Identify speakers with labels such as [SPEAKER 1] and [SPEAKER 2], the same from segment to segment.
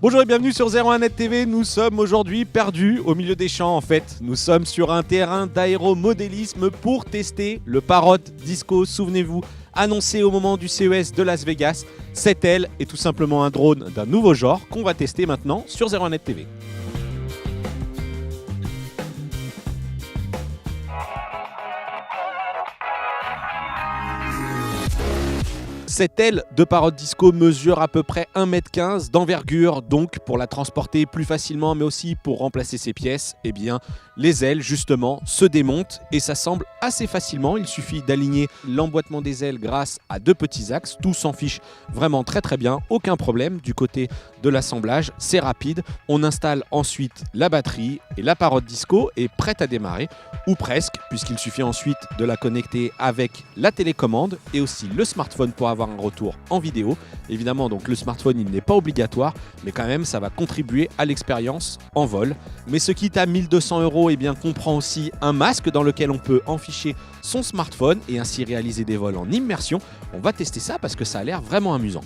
[SPEAKER 1] Bonjour et bienvenue sur 01net TV. Nous sommes aujourd'hui perdus au milieu des champs en fait. Nous sommes sur un terrain d'aéromodélisme pour tester le Parrot Disco. Souvenez-vous, annoncé au moment du CES de Las Vegas. Cette aile est tout simplement un drone d'un nouveau genre qu'on va tester maintenant sur 01net TV. Cette aile de Parrot Disco mesure à peu près 1,15 m d'envergure, donc pour la transporter plus facilement mais aussi pour remplacer ses pièces, eh bien les ailes justement se démontent et s'assemblent assez facilement. Il suffit d'aligner l'emboîtement des ailes grâce à deux petits axes, tout s'en fiche vraiment très bien, aucun problème du côté de l'assemblage, c'est rapide. On installe ensuite la batterie et la Parrot Disco est prête à démarrer, ou presque, puisqu'il suffit ensuite de la connecter avec la télécommande et aussi le smartphone pour avoir un retour en vidéo. Évidemment, donc le smartphone il n'est pas obligatoire, mais quand même ça va contribuer à l'expérience en vol. Mais ce kit à 1200 €, eh bien, comprend aussi un masque dans lequel on peut enficher son smartphone et ainsi réaliser des vols en immersion. On va tester ça parce que ça a l'air vraiment amusant.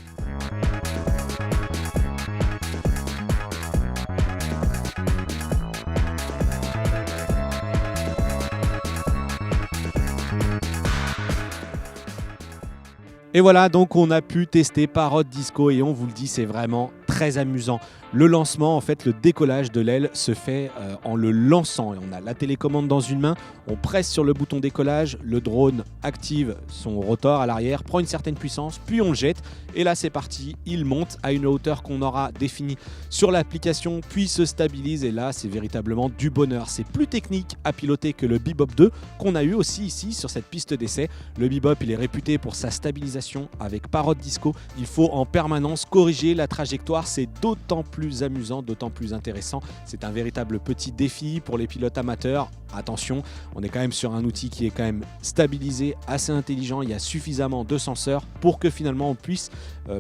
[SPEAKER 1] Et voilà, donc on a pu tester Parrot Disco et on vous le dit, c'est vraiment très amusant. Le lancement, en fait, le décollage de l'aile se fait en le lançant. Et on a la télécommande dans une main, on presse sur le bouton décollage, le drone active son rotor à l'arrière, prend une certaine puissance, puis on le jette. Et là, c'est parti, il monte à une hauteur qu'on aura définie sur l'application, puis se stabilise. Et là, c'est véritablement du bonheur. C'est plus technique à piloter que le Bebop 2 qu'on a eu aussi ici sur cette piste d'essai. Le Bebop, il est réputé pour sa stabilisation. Avec Parrot Disco, il faut en permanence corriger la trajectoire. C'est d'autant plus amusant, d'autant plus intéressant. C'est un véritable petit défi pour les pilotes amateurs. Attention, on est quand même sur un outil qui est quand même stabilisé, assez intelligent. Il y a suffisamment de senseurs pour que finalement on puisse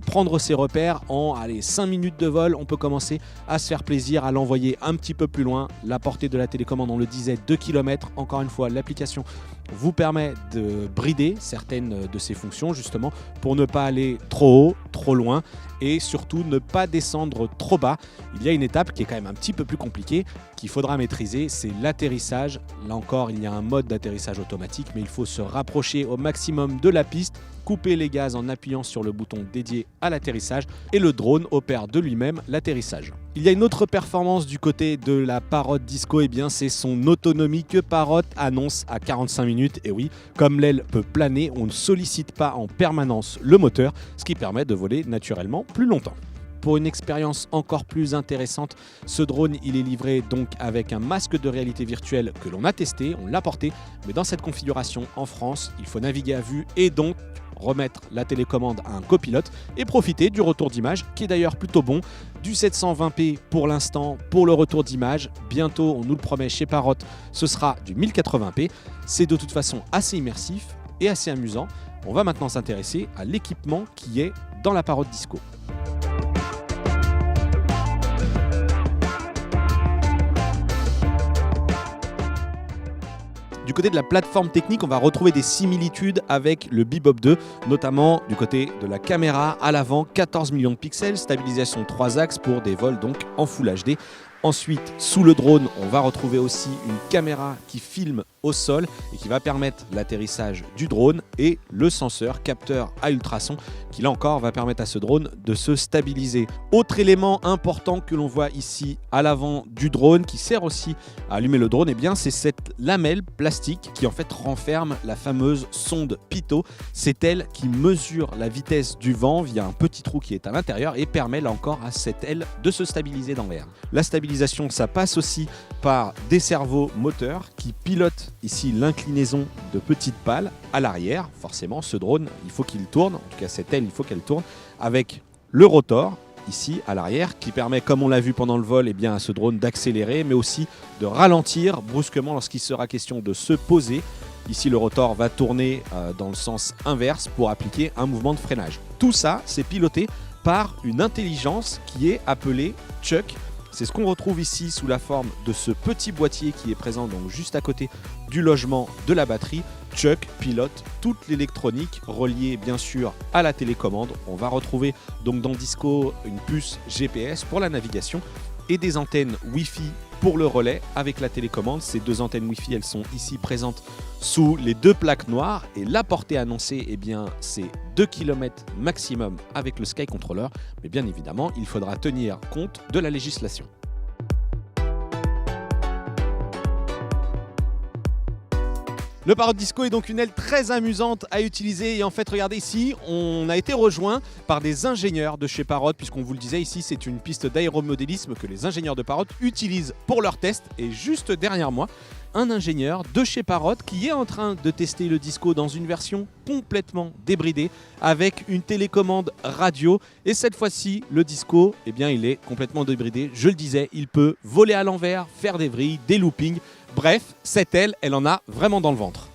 [SPEAKER 1] prendre ses repères en 5 minutes de vol. On peut commencer à se faire plaisir, à l'envoyer un petit peu plus loin. La portée de la télécommande, on le disait, 2 km. Encore une fois, l'application vous permet de brider certaines de ses fonctions justement pour ne pas aller trop haut, trop loin et surtout ne pas descendre trop bas. Il y a une étape qui est quand même un petit peu plus compliquée qu'il faudra maîtriser, c'est l'atterrissage. Là encore, il y a un mode d'atterrissage automatique, mais il faut se rapprocher au maximum de la piste, couper les gaz en appuyant sur le bouton dédié à l'atterrissage et le drone opère de lui-même l'atterrissage. Il y a une autre performance du côté de la Parrot Disco, et bien c'est son autonomie que Parrot annonce à 45 minutes. Et oui, comme l'aile peut planer, on ne sollicite pas en permanence le moteur, ce qui permet de voler naturellement plus longtemps. Pour une expérience encore plus intéressante, ce drone il est livré donc avec un masque de réalité virtuelle que l'on a testé, on l'a porté, mais dans cette configuration en France, il faut naviguer à vue et donc remettre la télécommande à un copilote et profiter du retour d'image qui est d'ailleurs plutôt bon, du 720p pour l'instant pour le retour d'image. Bientôt, on nous le promet chez Parrot, ce sera du 1080p. C'est de toute façon assez immersif et assez amusant. On va maintenant s'intéresser à l'équipement qui est dans la Parrot Disco. Du côté de la plateforme technique, on va retrouver des similitudes avec le Bebop 2, notamment du côté de la caméra à l'avant, 14 millions de pixels, stabilisation 3 axes pour des vols donc en Full HD. Ensuite, sous le drone, on va retrouver aussi une caméra qui filme au sol et qui va permettre l'atterrissage du drone et le senseur capteur à ultrasons qui là encore va permettre à ce drone de se stabiliser. Autre élément important que l'on voit ici à l'avant du drone qui sert aussi à allumer le drone, eh bien c'est cette lamelle plastique qui en fait renferme la fameuse sonde Pitot. C'est elle qui mesure la vitesse du vent via un petit trou qui est à l'intérieur et permet là encore à cette aile de se stabiliser dans l'air. La stabilisation, ça passe aussi par des cerveaux moteurs qui pilotent ici l'inclinaison de petites pales à l'arrière. Forcément, ce drone, il faut qu'il tourne, en tout cas cette aile, il faut qu'elle tourne, avec le rotor ici à l'arrière qui permet, comme on l'a vu pendant le vol, eh bien, à ce drone d'accélérer, mais aussi de ralentir brusquement lorsqu'il sera question de se poser. Ici, le rotor va tourner dans le sens inverse pour appliquer un mouvement de freinage. Tout ça, c'est piloté par une intelligence qui est appelée Chuck. C'est ce qu'on retrouve ici sous la forme de ce petit boîtier qui est présent donc juste à côté du logement de la batterie. Chuck pilote toute l'électronique reliée bien sûr à la télécommande. On va retrouver donc dans Disco une puce GPS pour la navigation et des antennes Wi-Fi pour le relais avec la télécommande. Ces deux antennes Wi-Fi, elles sont ici présentes sous les deux plaques noires et la portée annoncée, eh bien, c'est 2 km maximum avec le Sky Controller. Mais bien évidemment, il faudra tenir compte de la législation. Le Parrot Disco est donc une aile très amusante à utiliser et en fait regardez ici on a été rejoint par des ingénieurs de chez Parrot puisqu'on vous le disait ici c'est une piste d'aéromodélisme que les ingénieurs de Parrot utilisent pour leurs tests et juste derrière moi un ingénieur de chez Parrot qui est en train de tester le Disco dans une version complètement débridée avec une télécommande radio et cette fois-ci le Disco eh bien il est complètement débridé, je le disais, il peut voler à l'envers, faire des vrilles, des loopings. Bref, cette aile, elle en a vraiment dans le ventre.